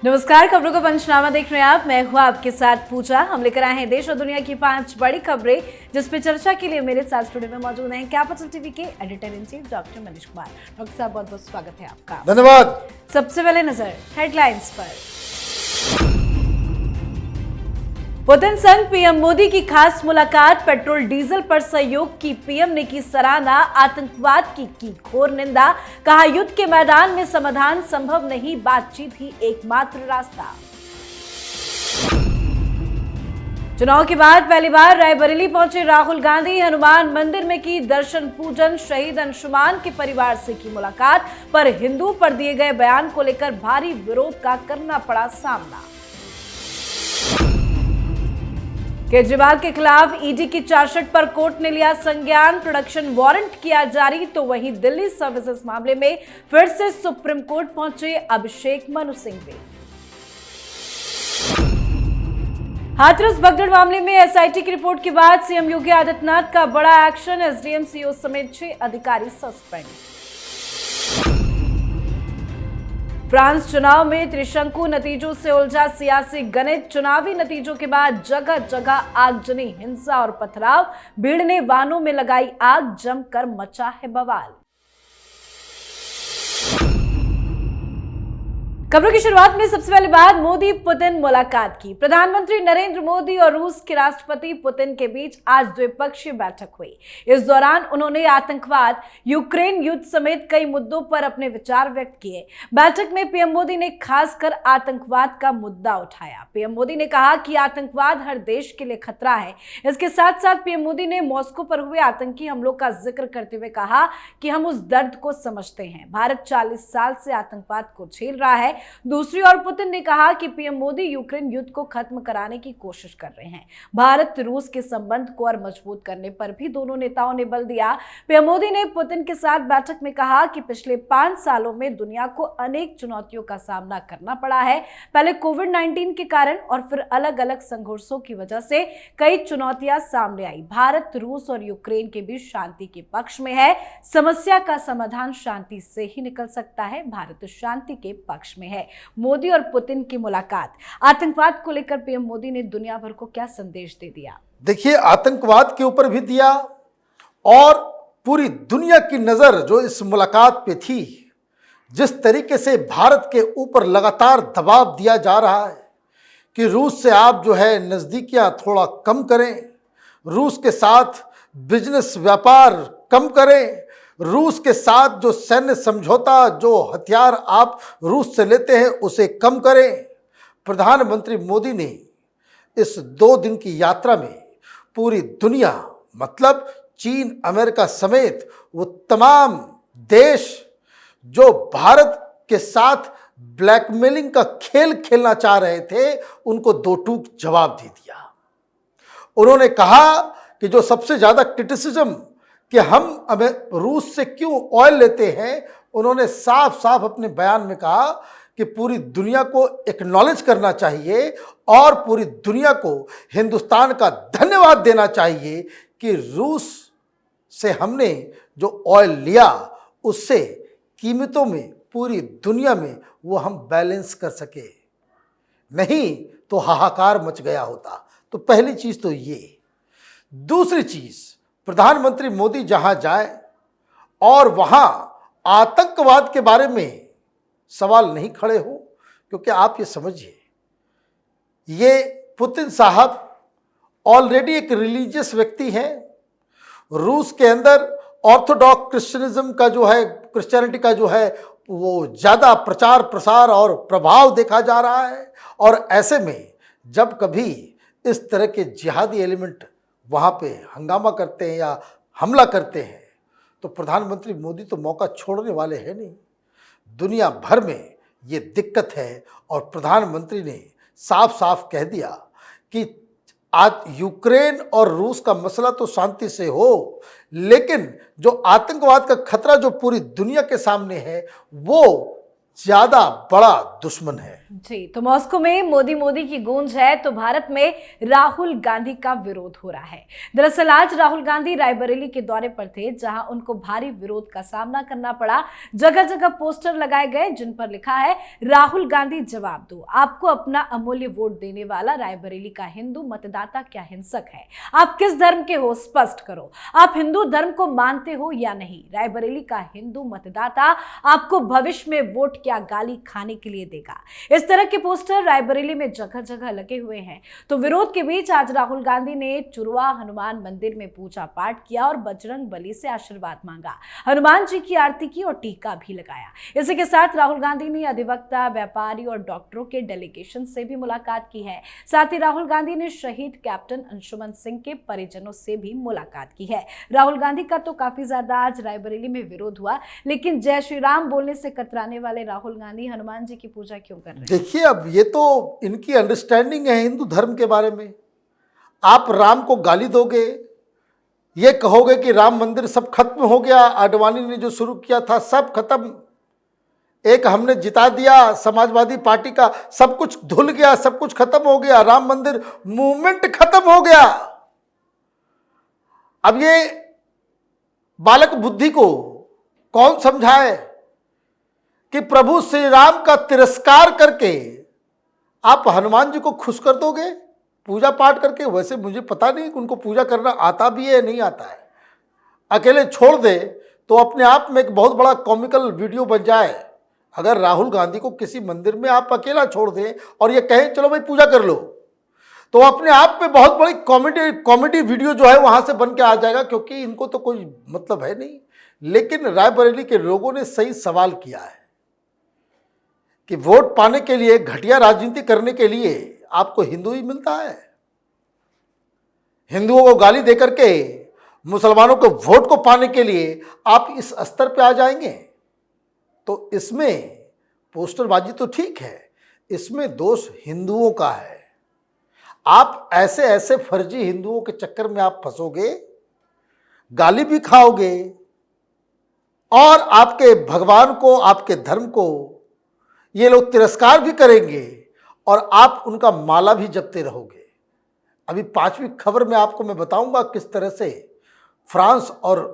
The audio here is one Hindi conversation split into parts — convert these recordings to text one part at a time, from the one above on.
नमस्कार, खबरों का पंचनामा देख रहे हैं आप। मैं हूं आपके साथ पूजा। हम लेकर आए हैं देश और दुनिया की 5 बड़ी खबरें, जिस पे चर्चा के लिए मेरे साथ स्टूडियो में मौजूद हैं कैपिटल टीवी के editor in chief doctor Manish Kumar. Doctor साहब, बहुत बहुत स्वागत है आपका। धन्यवाद। सबसे पहले नजर हेडलाइंस पर। पुतिन संग पीएम मोदी की खास मुलाकात, पेट्रोल डीजल पर सहयोग की पीएम ने की सराहना, आतंकवाद की घोर निंदा, कहा युद्ध के मैदान में समाधान संभव नहीं, बातचीत ही एकमात्र रास्ता। चुनाव के बाद पहली बार रायबरेली पहुंचे राहुल गांधी, हनुमान मंदिर में की दर्शन पूजन, शहीद अंशुमान के परिवार से की मुलाकात, पर हिंदू पर दिए गए बयान को लेकर भारी विरोध का करना पड़ा सामना। केजरीवाल के खिलाफ ईडी की चार्जशीट पर कोर्ट ने लिया संज्ञान, प्रोडक्शन वारंट किया जारी। तो वहीं दिल्ली सर्विसेज मामले में फिर से सुप्रीम कोर्ट पहुंचे अभिषेक मनु सिंघवी। हाथरस भगदड़ मामले में एसआईटी की रिपोर्ट के बाद सीएम योगी आदित्यनाथ का बड़ा एक्शन, एसडीएम सीओ समेत 6 अधिकारी सस्पेंड। फ्रांस चुनाव में त्रिशंकु नतीजों से उलझा सियासी गणित, चुनावी नतीजों के बाद जगह जगह आगजनी, हिंसा और पथराव, भीड़ ने वाहनों में लगाई आग, जमकर मचा है बवाल। खबरों की शुरुआत में सबसे पहले बात मोदी पुतिन मुलाकात की। प्रधानमंत्री नरेंद्र मोदी और रूस के राष्ट्रपति पुतिन के बीच आज द्विपक्षीय बैठक हुई। इस दौरान उन्होंने आतंकवाद, यूक्रेन युद्ध समेत कई मुद्दों पर अपने विचार व्यक्त किए। बैठक में पीएम मोदी ने खासकर आतंकवाद का मुद्दा उठाया। पीएम मोदी ने कहा कि आतंकवाद हर देश के लिए खतरा है। इसके साथ साथ पीएम मोदी ने मॉस्को पर हुए आतंकी हमलों का जिक्र करते हुए कहा कि हम उस दर्द को समझते हैं। भारत 40 साल से आतंकवाद को झेल रहा है। दूसरी ओर पुतिन ने कहा कि पीएम मोदी यूक्रेन युद्ध को खत्म कराने की कोशिश कर रहे हैं। भारत रूस के संबंध को और मजबूत करने पर भी दोनों नेताओं ने बल दिया। पीएम मोदी ने पुतिन के साथ बैठक में कहा कि पिछले 5 सालों में दुनिया को अनेक चुनौतियों का सामना करना पड़ा है। पहले कोविड-19 के कारण और फिर अलग अलग संघर्षों की वजह से कई चुनौतियां सामने आई। भारत रूस और यूक्रेन के बीच शांति के पक्ष में है। समस्या का समाधान शांति से ही निकल सकता है। भारत शांति के पक्ष में है। मोदी और पुतिन की मुलाकात, आतंकवाद को लेकर पीएम मोदी ने दुनिया भर को क्या संदेश दे दिया? देखिए, आतंकवाद के ऊपर भी दिया और पूरी दुनिया की नजर जो इस मुलाकात पे थी, जिस तरीके से भारत के ऊपर लगातार दबाव दिया जा रहा है कि रूस से आप जो है नजदीकियां थोड़ा कम करें, रूस के साथ बिजनेस व्यापार कम करें, रूस के साथ जो सैन्य समझौता, जो हथियार आप रूस से लेते हैं उसे कम करें। प्रधानमंत्री मोदी ने इस 2 दिन की यात्रा में पूरी दुनिया, मतलब चीन, अमेरिका समेत वो तमाम देश जो भारत के साथ ब्लैकमेलिंग का खेल खेलना चाह रहे थे, उनको 2 टूक जवाब दे दिया। उन्होंने कहा कि जो सबसे ज्यादा क्रिटिसिज्म कि हम रूस से क्यों ऑयल लेते हैं, उन्होंने साफ साफ अपने बयान में कहा कि पूरी दुनिया को एक्नॉलेज करना चाहिए और पूरी दुनिया को हिंदुस्तान का धन्यवाद देना चाहिए कि रूस से हमने जो ऑयल लिया उससे कीमतों में पूरी दुनिया में वो हम बैलेंस कर सके, नहीं तो हाहाकार मच गया होता। तो पहली चीज तो ये। दूसरी चीज, प्रधानमंत्री मोदी जहां जाए और वहां आतंकवाद के बारे में सवाल नहीं खड़े हो, क्योंकि आप ये समझिए, ये पुतिन साहब ऑलरेडी एक रिलीजियस व्यक्ति हैं। रूस के अंदर ऑर्थोडॉक्स क्रिश्चियनिज्म का जो है, क्रिश्चियनिटी का जो है वो ज़्यादा प्रचार प्रसार और प्रभाव देखा जा रहा है। और ऐसे में जब कभी इस तरह के जिहादी एलिमेंट वहाँ पे हंगामा करते हैं या हमला करते हैं, तो प्रधानमंत्री मोदी तो मौका छोड़ने वाले हैं नहीं। दुनिया भर में ये दिक्कत है और प्रधानमंत्री ने साफ साफ कह दिया कि आज यूक्रेन और रूस का मसला तो शांति से हो, लेकिन जो आतंकवाद का खतरा जो पूरी दुनिया के सामने है वो ज़्यादा बड़ा दुश्मन है। जी, तो मॉस्को में मोदी मोदी की गूंज है तो भारत में राहुल गांधी का विरोध हो रहा है। दरअसल आज राहुल गांधी रायबरेली के दौरे पर थे, जहां उनको भारी विरोध का सामना करना पड़ा। जगह जगह पोस्टर लगाए गए जिन पर लिखा है, राहुल गांधी जवाब दो, आपको अपना अमूल्य वोट देने वाला रायबरेली का हिंदू मतदाता क्या हिंसक है? आप किस धर्म के हो, स्पष्ट करो। आप हिंदू धर्म को मानते हो या नहीं? रायबरेली का हिंदू मतदाता आपको भविष्य में वोट क्या गाली खाने के लिए देगा? इस तरह के पोस्टर रायबरेली में जगह जगह लगे हुए हैं। तो विरोध के बीच आज राहुल गांधी ने चुरवा हनुमान मंदिर में पूजा पाठ किया और बजरंग बली से आशीर्वाद मांगा। हनुमान जी की आरती की और टीका भी लगाया। इसी के साथ राहुल गांधी ने अधिवक्ता, व्यापारी और डॉक्टरों के डेलीगेशन से भी मुलाकात की है। साथ ही राहुल गांधी ने शहीद कैप्टन अंशुमन सिंह के परिजनों से भी मुलाकात की है। राहुल गांधी का तो काफी ज्यादा आज रायबरेली में विरोध हुआ, लेकिन जय श्री राम बोलने से कतराने वाले राहुल गांधी हनुमान जी की पूजा क्यों कर रहे हैं? देखिए, अब ये तो इनकी अंडरस्टैंडिंग है हिंदू धर्म के बारे में। आप राम को गाली दोगे, ये कहोगे कि राम मंदिर सब खत्म हो गया, आडवाणी ने जो शुरू किया था सब खत्म, एक हमने जिता दिया समाजवादी पार्टी का, सब कुछ धुल गया, सब कुछ खत्म हो गया, राम मंदिर मूवमेंट खत्म हो गया। अब ये बालक बुद्धि को कौन समझाए कि प्रभु श्री राम का तिरस्कार करके आप हनुमान जी को खुश कर दोगे पूजा पाठ करके? वैसे मुझे पता नहीं कि उनको पूजा करना आता भी है या नहीं आता है। अकेले छोड़ दे तो अपने आप में एक बहुत बड़ा कॉमिकल वीडियो बन जाए। अगर राहुल गांधी को किसी मंदिर में आप अकेला छोड़ दें और ये कहें चलो भाई पूजा कर लो, तो अपने आप में बहुत बड़ी कॉमेडी वीडियो जो है वहां से बन के आ जाएगा, क्योंकि इनको तो कोई मतलब है नहीं। लेकिन रायबरेली के लोगों ने सही सवाल किया है कि वोट पाने के लिए, घटिया राजनीति करने के लिए आपको हिंदू ही मिलता है? हिंदुओं को गाली देकर के मुसलमानों को वोट को पाने के लिए आप इस स्तर पे आ जाएंगे? तो इसमें पोस्टरबाजी तो ठीक है, इसमें दोष हिंदुओं का है। आप ऐसे ऐसे फर्जी हिंदुओं के चक्कर में आप फंसोगे, गाली भी खाओगे और आपके भगवान को, आपके धर्म को ये लोग तिरस्कार भी करेंगे और आप उनका माला भी जपते रहोगे। अभी 5वीं खबर में आपको मैं बताऊंगा किस तरह से फ्रांस और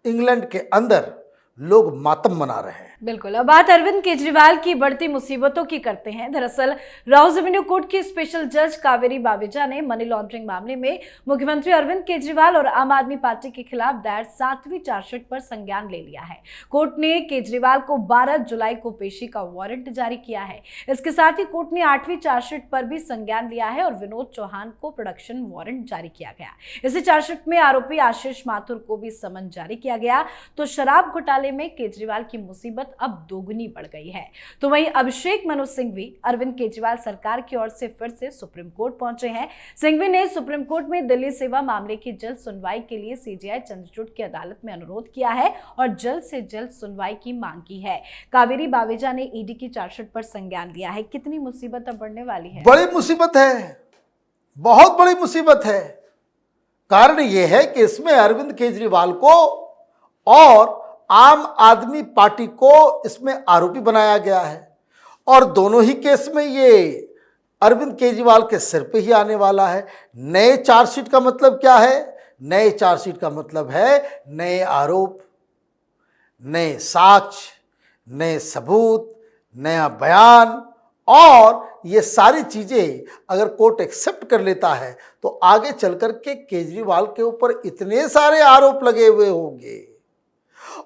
इंग्लैंड के अंदर लोग मातम मना रहे हैं। बिल्कुल। अब बात अरविंद केजरीवाल की बढ़ती मुसीबतों की करते हैं। दरअसल राउज एवेन्यू कोर्ट की स्पेशल जज कावेरी बावेजा ने मनी लॉन्ड्रिंग मामले में मुख्यमंत्री अरविंद केजरीवाल और आम आदमी पार्टी के खिलाफ दायर 7वीं चार्जशीट पर संज्ञान ले लिया है। कोर्ट ने केजरीवाल को 12 जुलाई को पेशी का वारंट जारी किया है। इसके साथ ही कोर्ट ने 8वीं चार्जशीट पर भी संज्ञान लिया है और विनोद चौहान को प्रोडक्शन वारंट जारी किया गया। इसी चार्जशीट में आरोपी आशीष माथुर को भी समन जारी किया गया। तो शराब घोटाले में केजरीवाल की मुसीबत अब दोगुनी बढ़ गई है। तो वहीं अभिषेक मनु सिंघवी अरविंद केजरीवाल सरकार की ओर से फिर से सुप्रीम कोर्ट पहुंचे हैं। सिंघवी ने सुप्रीम कोर्ट में दिल्ली सेवा मामले की जल्द सुनवाई के लिए सीजीआई चंद्रचूड़ की अदालत में अनुरोध किया है और जल्द से जल्द सुनवाई की मांग की है। कावेरी बावेजा ने ईडी की चार्जशीट पर संज्ञान लिया है। कितनी मुसीबत अब बढ़ने वाली है? बड़ी मुसीबत है, बहुत बड़ी मुसीबत है। कारण यह है कि इसमें अरविंद केजरीवाल को और आम आदमी पार्टी को इसमें आरोपी बनाया गया है और दोनों ही केस में ये अरविंद केजरीवाल के सिर पे ही आने वाला है। नए चार्जशीट का मतलब क्या है? नए चार्जशीट का मतलब है नए आरोप, नए साक्ष्य, नए सबूत, नया बयान। और ये सारी चीजें अगर कोर्ट एक्सेप्ट कर लेता है तो आगे चलकर के केजरीवाल के ऊपर इतने सारे आरोप लगे हुए होंगे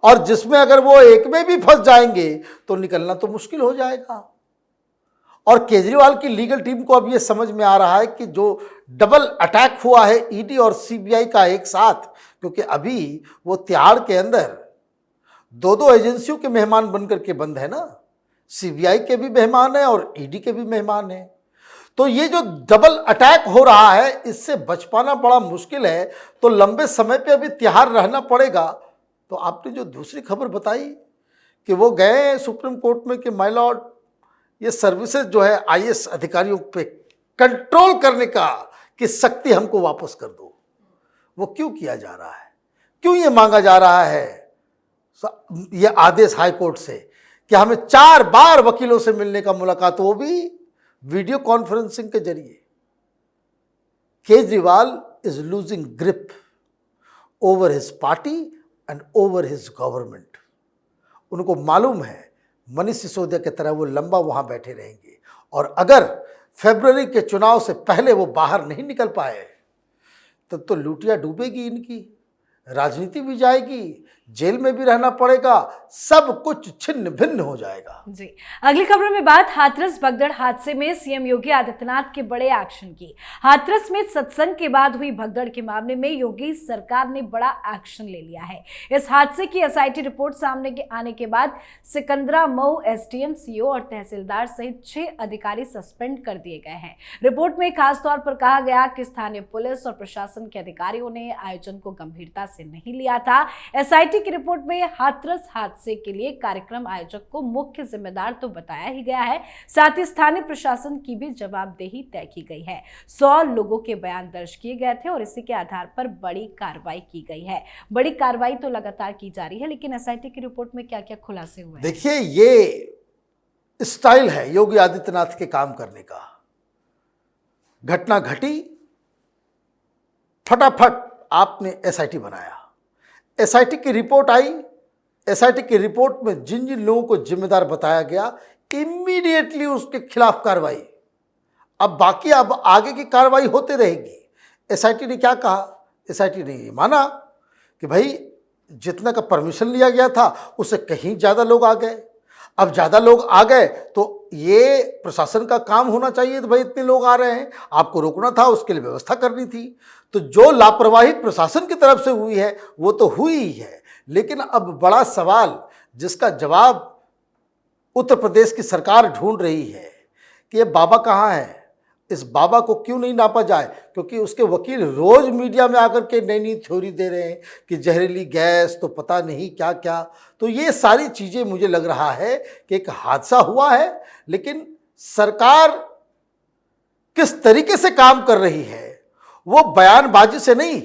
और जिसमें अगर वो एक में भी फंस जाएंगे तो निकलना तो मुश्किल हो जाएगा। और केजरीवाल की लीगल टीम को अब ये समझ में आ रहा है कि जो डबल अटैक हुआ है ईडी और सीबीआई का एक साथ, क्योंकि अभी वो तिहाड़ के अंदर दो एजेंसियों के मेहमान बनकर के बंद है ना, सीबीआई के भी मेहमान है और ईडी के भी मेहमान है। तो ये जो डबल अटैक हो रहा है इससे बच पाना बड़ा मुश्किल है। तो लंबे समय पे अभी तिहाड़ रहना पड़ेगा। तो आपने जो दूसरी खबर बताई कि वो गए सुप्रीम कोर्ट में कि माय लॉर्ड ये सर्विसेज जो है आईएएस अधिकारियों पे कंट्रोल करने का कि शक्ति हमको वापस कर दो, वो क्यों किया जा रहा है? क्यों ये मांगा जा रहा है ये आदेश हाई कोर्ट से कि हमें 4 बार वकीलों से मिलने का मुलाकात, वो भी वीडियो कॉन्फ्रेंसिंग के जरिए Kejriwal is losing grip over his party and over his government. उनको मालूम है मनीष सिसोदिया की तरह वो लंबा वहां बैठे रहेंगे, और अगर फरवरी के चुनाव से पहले वो बाहर नहीं निकल पाए तब तो लूटिया डूबेगी, इनकी राजनीति भी जाएगी, जेल में भी रहना पड़ेगा, सब कुछ छिन्न भिन्न हो जाएगा। जी, अगली खबर में बात हाथरस भगदड़ हादसे में सीएम योगी आदित्यनाथ के बड़े एक्शन की। हाथरस में सत्संग के बाद हुई भगदड़ के मामले में योगी सरकार ने बड़ा एक्शन ले लिया है। इस हादसे की एसआईटी रिपोर्ट सामने आने के बाद सिकंदरा मऊ एसडीएम, सीओ और तहसीलदार सहित 6 अधिकारी सस्पेंड कर दिए गए हैं। रिपोर्ट में खास तौर पर कहा गया कि स्थानीय पुलिस और प्रशासन के अधिकारियों ने आयोजन को गंभीरता से नहीं लिया था। एसआईटी की रिपोर्ट में हाथरस हादसे के लिए कार्यक्रम आयोजक को मुख्य जिम्मेदार तो बताया ही गया है, साथ ही स्थानीय प्रशासन की भी जवाबदेही तय की गई है। 100 लोगों के बयान दर्ज किए गए थे और इसी के आधार पर बड़ी कार्रवाई की गई है। बड़ी कार्रवाई तो लगातार की जा रही है, लेकिन एसआईटी की रिपोर्ट में क्या क्या खुलासे हुए हैं? देखिए, ये स्टाइल है योगी आदित्यनाथ के काम करने का। घटना घटी, फटाफट आपने एसआईटी बनाया, एसआईटी की रिपोर्ट आई, एसआईटी की रिपोर्ट में जिन जिन लोगों को जिम्मेदार बताया गया इमीडिएटली उसके खिलाफ कार्रवाई। अब बाकी अब आगे की कार्रवाई होती रहेगी। एसआईटी ने क्या कहा? एसआईटी ने ये माना कि भाई जितना का परमिशन लिया गया था उससे कहीं ज़्यादा लोग आ गए। अब ज़्यादा लोग आ गए तो ये प्रशासन का काम होना चाहिए, तो भाई इतने लोग आ रहे हैं, आपको रोकना था, उसके लिए व्यवस्था करनी थी। तो जो लापरवाही प्रशासन की तरफ से हुई है वो तो हुई ही है, लेकिन अब बड़ा सवाल जिसका जवाब उत्तर प्रदेश की सरकार ढूंढ रही है कि ये बाबा कहाँ है, इस बाबा को क्यों नहीं नापा जाए, क्योंकि उसके वकील रोज मीडिया में आकर के नई नई थ्योरी दे रहे हैं कि जहरीली गैस तो पता नहीं क्या क्या। तो ये सारी चीज़ें मुझे लग रहा है कि एक हादसा हुआ है, लेकिन सरकार किस तरीके से काम कर रही है वो बयानबाजी से नहीं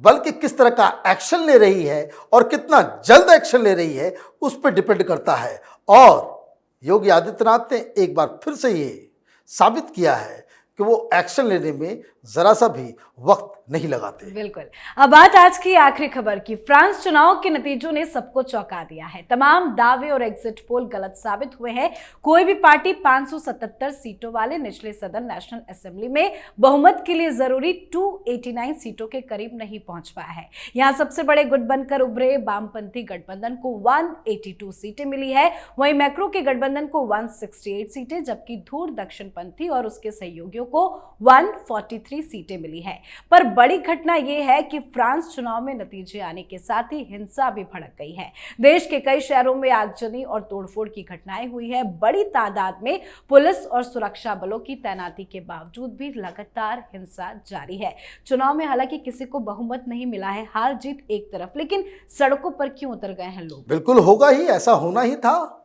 बल्कि किस तरह का एक्शन ले रही है और कितना जल्द एक्शन ले रही है उस पर डिपेंड करता है। और योगी आदित्यनाथ ने एक बार फिर से ये साबित किया है कि वो एक्शन लेने में जरा सा भी वक्त नहीं लगाते। बिल्कुल। अब बात आज की आखिरी खबर की। फ्रांस चुनाव के नतीजों ने सबको चौंका दिया है। तमाम दावे और एग्जिट पोल गलत साबित हुए हैं। कोई भी पार्टी 577 सीटों वाले निचले सदन नेशनल असेंबली में बहुमत के लिए जरूरी 289 सीटों के करीब नहीं पहुंच पाया है। यहां सबसे बड़े गुट बनकर उभरे वामपंथी गठबंधन को 182 सीटें मिली है। वहीं मैक्रो के गठबंधन को 168 सीटें, जबकि धूर दक्षिणपंथी और उसके सहयोगियों को 143 सीटें मिली है। पर बड़ी घटना यह है कि फ्रांस चुनाव में नतीजे आने के साथ ही हिंसा भी भड़क गई है। देश के कई शहरों में आगजनी और तोड़फोड़ की घटनाएं हुई है। बड़ी तादाद में पुलिस और सुरक्षा बलों की तैनाती के बावजूद भी लगातार हिंसा जारी है। चुनाव में हालांकि किसी को बहुमत नहीं मिला है, हार जीत एक तरफ, लेकिन सड़कों पर क्यों उतर गए हैं लोग? बिल्कुल होगा ही, ऐसा होना ही था,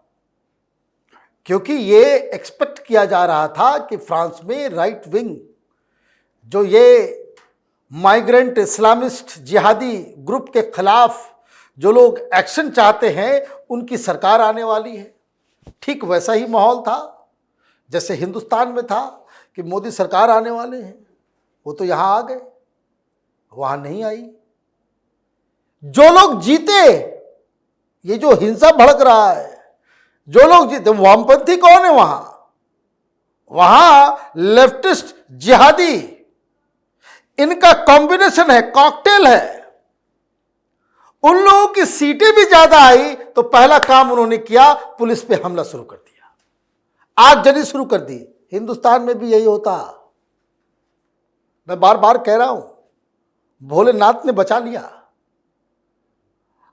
क्योंकि ये एक्सपेक्ट किया जा रहा था कि फ्रांस में राइट विंग जो ये माइग्रेंट इस्लामिस्ट जिहादी ग्रुप के खिलाफ जो लोग एक्शन चाहते हैं उनकी सरकार आने वाली है। ठीक वैसा ही माहौल था जैसे हिंदुस्तान में था कि मोदी सरकार आने वाले हैं। वो तो यहाँ आ गए, वहाँ नहीं आई। जो लोग जीते, ये जो हिंसा भड़क रहा है, जो लोग जीते वामपंथी कौन है? वहां लेफ्टिस्ट जिहादी, इनका कॉम्बिनेशन है, कॉकटेल है। उन लोगों की सीटें भी ज्यादा आई तो पहला काम उन्होंने किया, पुलिस पे हमला शुरू कर दिया, आगजनी शुरू कर दी। हिंदुस्तान में भी यही होता। मैं बार बार कह रहा हूं, भोलेनाथ ने बचा लिया।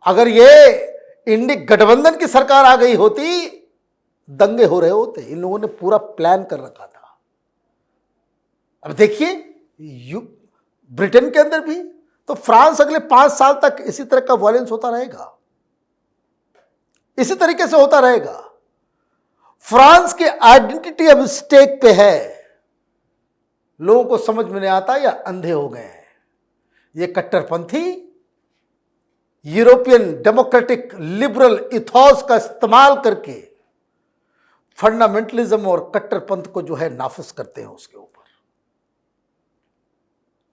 अगर ये इंडी गठबंधन की सरकार आ गई होती, दंगे हो रहे होते। इन लोगों ने पूरा प्लान कर रखा था। अब देखिए ब्रिटेन के अंदर भी, तो फ्रांस अगले 5 साल तक इसी तरह का वायलेंस होता रहेगा, इसी तरीके से होता रहेगा। फ्रांस की आइडेंटिटी अब स्टेक पे है। लोगों को समझ में नहीं आता या अंधे हो गए हैं। ये कट्टरपंथी यूरोपियन डेमोक्रेटिक लिबरल इथॉस का इस्तेमाल करके फंडामेंटलिज्म और कट्टरपंथ को जो है नाफिज करते हैं उसके ऊपर।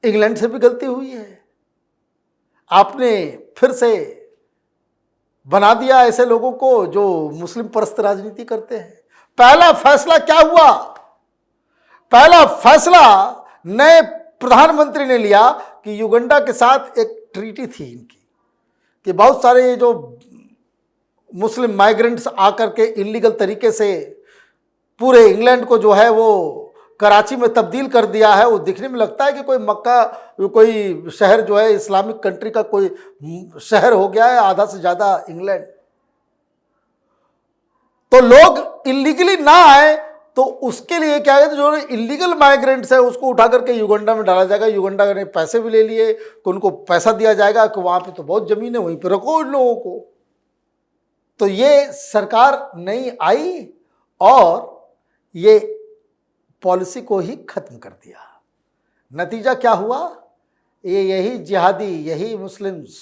इंग्लैंड से भी गलती हुई है, आपने फिर से बना दिया ऐसे लोगों को जो मुस्लिम परस्त राजनीति करते हैं। पहला फैसला क्या हुआ? पहला फैसला नए प्रधानमंत्री ने लिया कि युगांडा के साथ एक ट्रीटी थी इनकी कि बहुत सारे जो मुस्लिम माइग्रेंट्स आकर के इलीगल तरीके से पूरे इंग्लैंड को जो है वो कराची में तब्दील कर दिया है। वो दिखने में लगता है कि कोई मक्का, कोई शहर जो है इस्लामिक कंट्री का कोई शहर हो गया है, आधा से ज़्यादा इंग्लैंड। तो लोग इलीगली ना आए तो उसके लिए क्या है, जो इलीगल माइग्रेंट्स है उसको उठा करके युगांडा में डाला जाएगा। युगांडा ने पैसे भी ले लिए कि उनको पैसा दिया जाएगा कि वहाँ पे तो बहुत ज़मीन है, वहीं पे रखो इन लोगों को। तो ये सरकार नहीं आई और ये पॉलिसी को ही खत्म कर दिया। नतीजा क्या हुआ? यही जिहादी, यही मुस्लिम्स,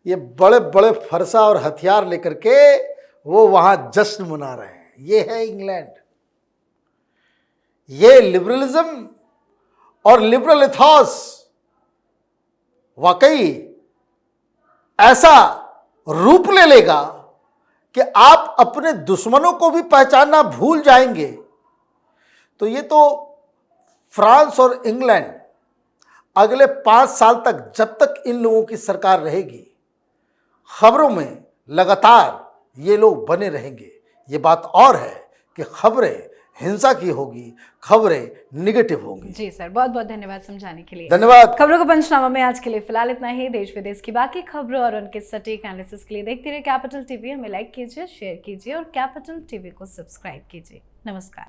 ये बड़े बड़े फरसा और हथियार लेकर के वो वहाँ जश्न मना रहे हैं। ये है इंग्लैंड। ये लिबरलिज्म और लिबरल इथॉस वाकई ऐसा रूप ले लेगा कि आप अपने दुश्मनों को भी पहचानना भूल जाएंगे। तो ये तो फ्रांस और इंग्लैंड अगले 5 साल तक, जब तक इन लोगों की सरकार रहेगी, खबरों में लगातार ये लोग बने रहेंगे। ये बात और है कि खबरें हिंसा की होगी, खबरें निगेटिव होंगी। जी सर, बहुत बहुत धन्यवाद समझाने के लिए। धन्यवाद। खबरों को पंचनामा में आज के लिए फिलहाल इतना ही। देश विदेश की बाकी खबरों और उनके सटीक एनालिसिस के लिए देखते रहिए कैपिटल टीवी। हमें लाइक कीजिए, शेयर कीजिए और कैपिटल टीवी को सब्सक्राइब कीजिए। नमस्कार।